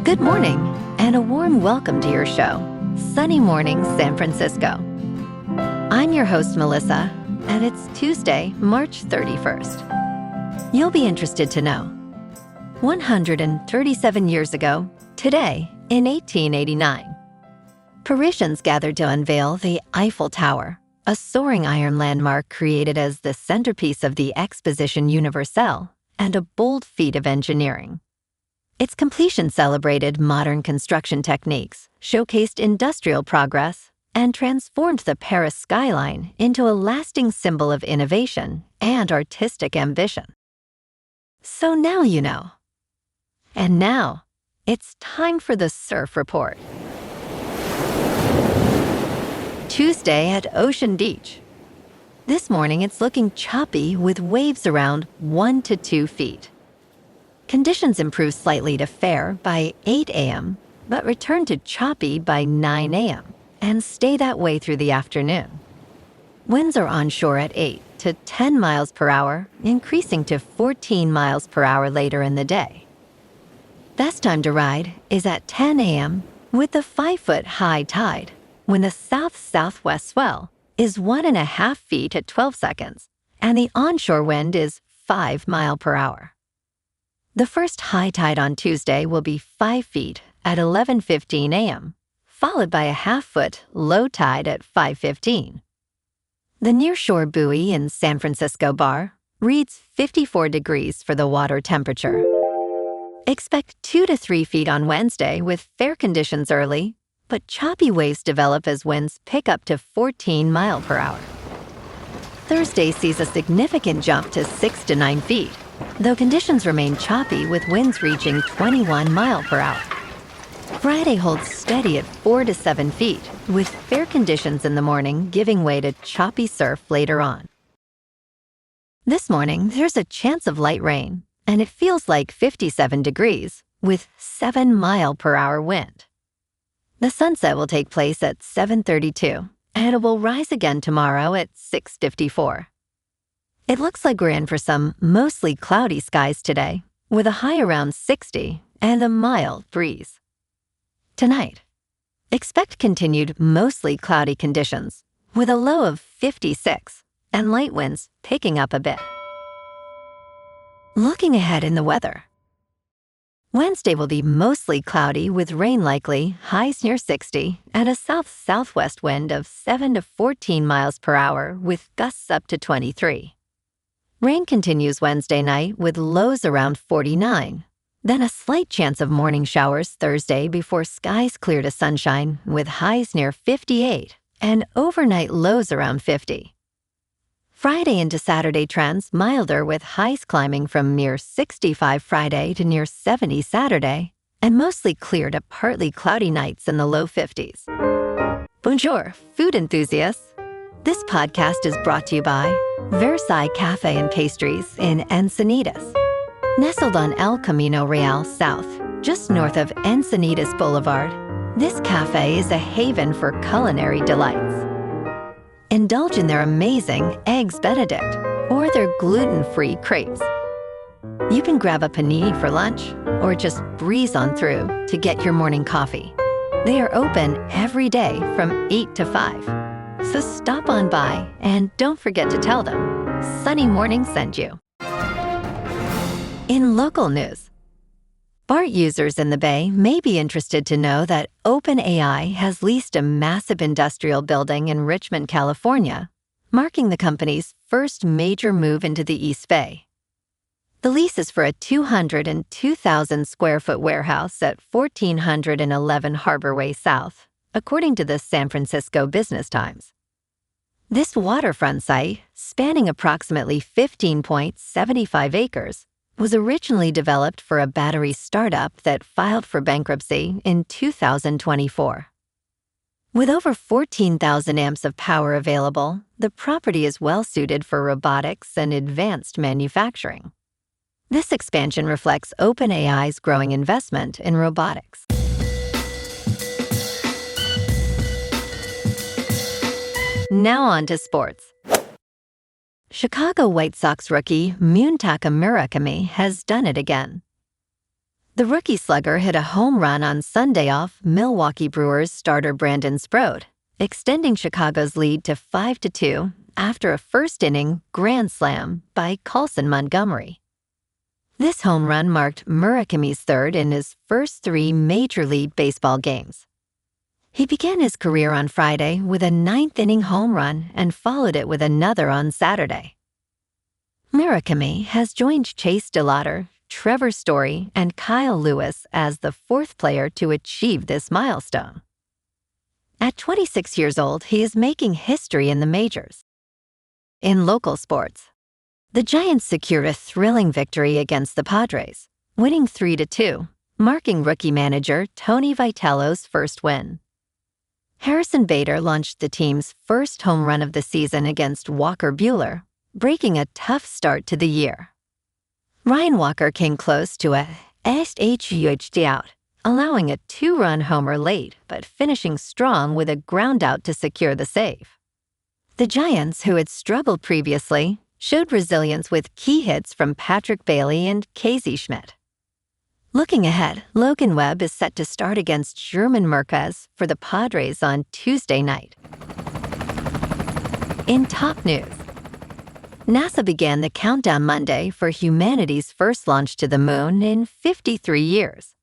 Good morning, and a warm welcome to your show, Sunny Mornings San Francisco. I'm your host, Melissa, and it's Tuesday, March 31st. You'll be interested to know, 137 years ago, today, in 1889, Parisians gathered to unveil the Eiffel Tower, a soaring iron landmark created as the centerpiece of the Exposition Universelle and a bold feat of engineering. Its completion celebrated modern construction techniques, showcased industrial progress, and transformed the Paris skyline into a lasting symbol of innovation and artistic ambition. So now you know. And now, it's time for the Surf Report. Tuesday at Ocean Beach. This morning it's looking choppy with waves around 1 to 2 feet. Conditions improve slightly to fair by 8 a.m., but return to choppy by 9 a.m. and stay that way through the afternoon. Winds are onshore at 8 to 10 miles per hour, increasing to 14 miles per hour later in the day. Best time to ride is at 10 a.m. with the 5-foot high tide, when the south-southwest swell is 1.5 feet at 12 seconds, and the onshore wind is 5 miles per hour. The first high tide on Tuesday will be 5 feet at 11:15 a.m., followed by a half-foot low tide at 5:15. The nearshore buoy in San Francisco Bar reads 54 degrees for the water temperature. Expect 2 to 3 feet on Wednesday with fair conditions early, but choppy waves develop as winds pick up to 14 miles per hour. Thursday sees a significant jump to 6 to 9 feet, though conditions remain choppy with winds reaching 21 miles per hour. Friday holds steady at 4 to 7 feet, with fair conditions in the morning giving way to choppy surf later on. This morning, there's a chance of light rain, and it feels like 57 degrees, with 7 miles per hour wind. The sunset will take place at 7:32, and it will rise again tomorrow at 6:54. It looks like we're in for some mostly cloudy skies today, with a high around 60 and a mild breeze. Tonight, expect continued mostly cloudy conditions, with a low of 56 and light winds picking up a bit. Looking ahead in the weather. Wednesday will be mostly cloudy with rain likely, highs near 60, and a south-southwest wind of 7 to 14 miles per hour with gusts up to 23. Rain continues Wednesday night with lows around 49, then a slight chance of morning showers Thursday before skies clear to sunshine with highs near 58 and overnight lows around 50. Friday into Saturday trends milder with highs climbing from near 65 Friday to near 70 Saturday and mostly clear to partly cloudy nights in the low 50s. Bonjour, food enthusiasts. This podcast is brought to you by Versailles Cafe and Pastries in Encinitas. Nestled on El Camino Real South, just north of Encinitas Boulevard, this cafe is a haven for culinary delights. Indulge in their amazing Eggs Benedict or their gluten-free crepes. You can grab a panini for lunch or just breeze on through to get your morning coffee. They are open every day from 8 to 5. So stop on by and don't forget to tell them Sunny Morning sent you. In local news, BART users in the Bay may be interested to know that OpenAI has leased a massive industrial building in Richmond, California, marking the company's first major move into the East Bay. The lease is for a 202,000 square foot warehouse at 1411 Harbor Way South, according to the San Francisco Business Times. This waterfront site, spanning approximately 15.75 acres, was originally developed for a battery startup that filed for bankruptcy in 2024. With over 14,000 amps of power available, the property is well suited for robotics and advanced manufacturing. This expansion reflects OpenAI's growing investment in robotics. Now on to sports. Chicago White Sox rookie Muntaka Murakami has done it again. The rookie slugger hit a home run on Sunday off Milwaukee Brewers starter Brandon Sproat, extending Chicago's lead to 5-2 after a first-inning grand slam by Colson Montgomery. This home run marked Murakami's third in his first 3 Major League Baseball games. He began his career on Friday with a 9th-inning home run and followed it with another on Saturday. Murakami has joined Chase DeLauter, Trevor Story, and Kyle Lewis as the 4th player to achieve this milestone. At 26 years old, he is making history in the majors. In local sports, the Giants secured a thrilling victory against the Padres, winning 3-2, marking rookie manager Tony Vitello's first win. Harrison Bader launched the team's first home run of the season against Walker Buehler, breaking a tough start to the year. Ryan Walker came close to a SHUHD out, allowing a 2-run homer late but finishing strong with a ground out to secure the save. The Giants, who had struggled previously, showed resilience with key hits from Patrick Bailey and Casey Schmidt. Looking ahead, Logan Webb is set to start against Germán Márquez for the Padres on Tuesday night. In top news, NASA began the countdown Monday for humanity's first launch to the moon in 53 years.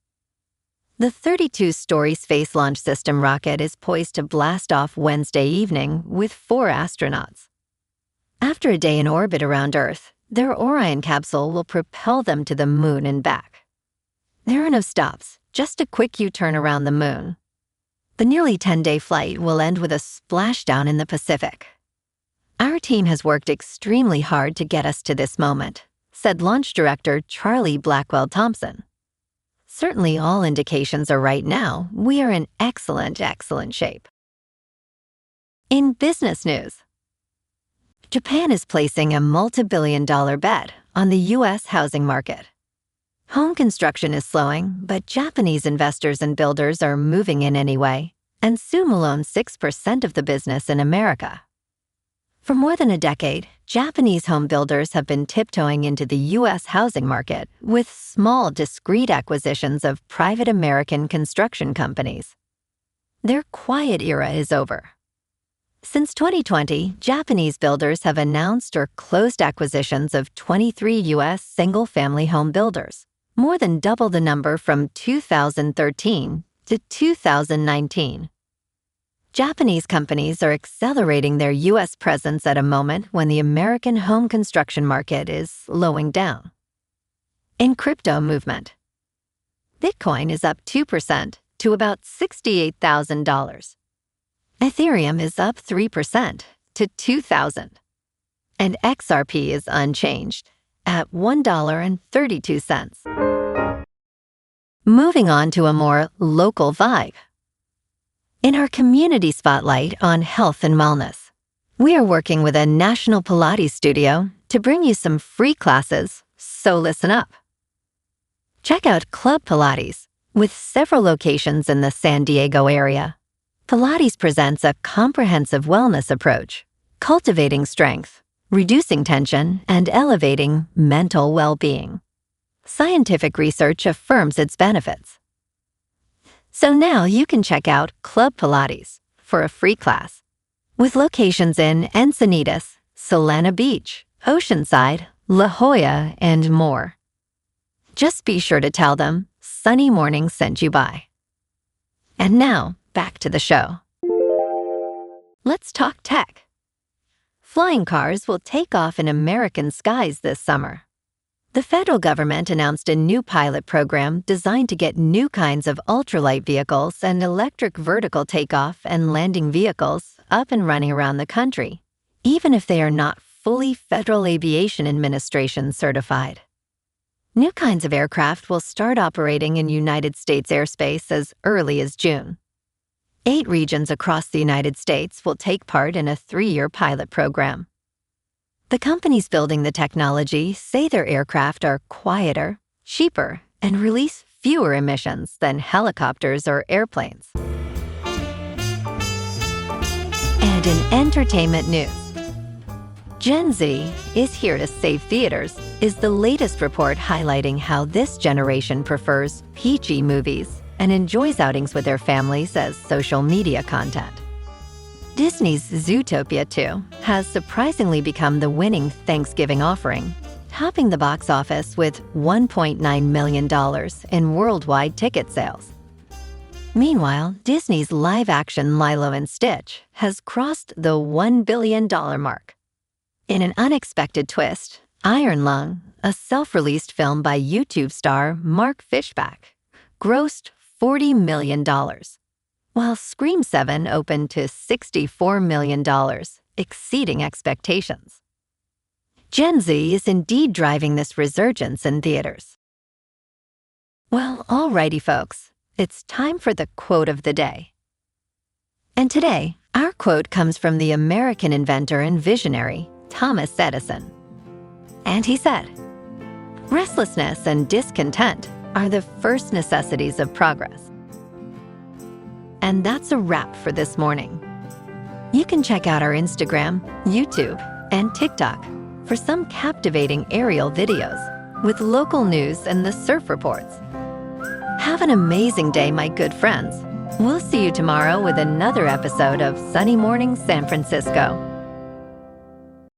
The 32-story Space Launch System rocket is poised to blast off Wednesday evening with 4 astronauts. After a day in orbit around Earth, their Orion capsule will propel them to the moon and back. There are no stops, just a quick U-turn around the moon. The nearly 10-day flight will end with a splashdown in the Pacific. Our team has worked extremely hard to get us to this moment, said launch director Charlie Blackwell Thompson. Certainly all indications are right now we are in excellent shape. In business news, Japan is placing a multi-billion-dollar bet on the U.S. housing market. Home construction is slowing, but Japanese investors and builders are moving in anyway, and soon will own 6% of the business in America. For more than a decade, Japanese home builders have been tiptoeing into the U.S. housing market with small, discreet acquisitions of private American construction companies. Their quiet era is over. Since 2020, Japanese builders have announced or closed acquisitions of 23 U.S. single-family home builders, more than double the number from 2013 to 2019. Japanese companies are accelerating their U.S. presence at a moment when the American home construction market is slowing down. In crypto movement, Bitcoin is up 2% to about $68,000. Ethereum is up 3% to $2,000. And XRP is unchanged at $1.32. Moving on to a more local vibe. In our community spotlight on health and wellness, we are working with a national Pilates studio to bring you some free classes, so listen up. Check out Club Pilates, with several locations in the San Diego area. Pilates presents a comprehensive wellness approach, cultivating strength, reducing tension, and elevating mental well-being. Scientific research affirms its benefits. So now you can check out Club Pilates for a free class, with locations in Encinitas, Solana Beach, Oceanside, La Jolla, and more. Just be sure to tell them Sunny Morning sent you by. And now, back to the show. Let's talk tech. Flying cars will take off in American skies this summer. The federal government announced a new pilot program designed to get new kinds of ultralight vehicles and electric vertical takeoff and landing vehicles up and running around the country, even if they are not fully Federal Aviation Administration certified. New kinds of aircraft will start operating in United States airspace as early as June. 8 regions across the United States will take part in a 3-year pilot program. The companies building the technology say their aircraft are quieter, cheaper, and release fewer emissions than helicopters or airplanes. And in entertainment news, Gen Z is here to save theaters is the latest report highlighting how this generation prefers peachy movies and enjoys outings with their families as social media content. Disney's Zootopia 2 has surprisingly become the winning Thanksgiving offering, topping the box office with $1.9 million in worldwide ticket sales. Meanwhile, Disney's live-action Lilo and Stitch has crossed the $1 billion mark. In an unexpected twist, Iron Lung, a self-released film by YouTube star Mark Fishback, grossed $40 million, while Scream 7 opened to $64 million, exceeding expectations. Gen Z is indeed driving this resurgence in theaters. Well, alrighty folks, it's time for the quote of the day. And today, our quote comes from the American inventor and visionary, Thomas Edison. And he said, "Restlessness and discontent are the first necessities of progress." And that's a wrap for this morning. You can check out our Instagram, YouTube, and TikTok for some captivating aerial videos with local news and the surf reports. Have an amazing day, my good friends. We'll see you tomorrow with another episode of Sunny Morning San Francisco.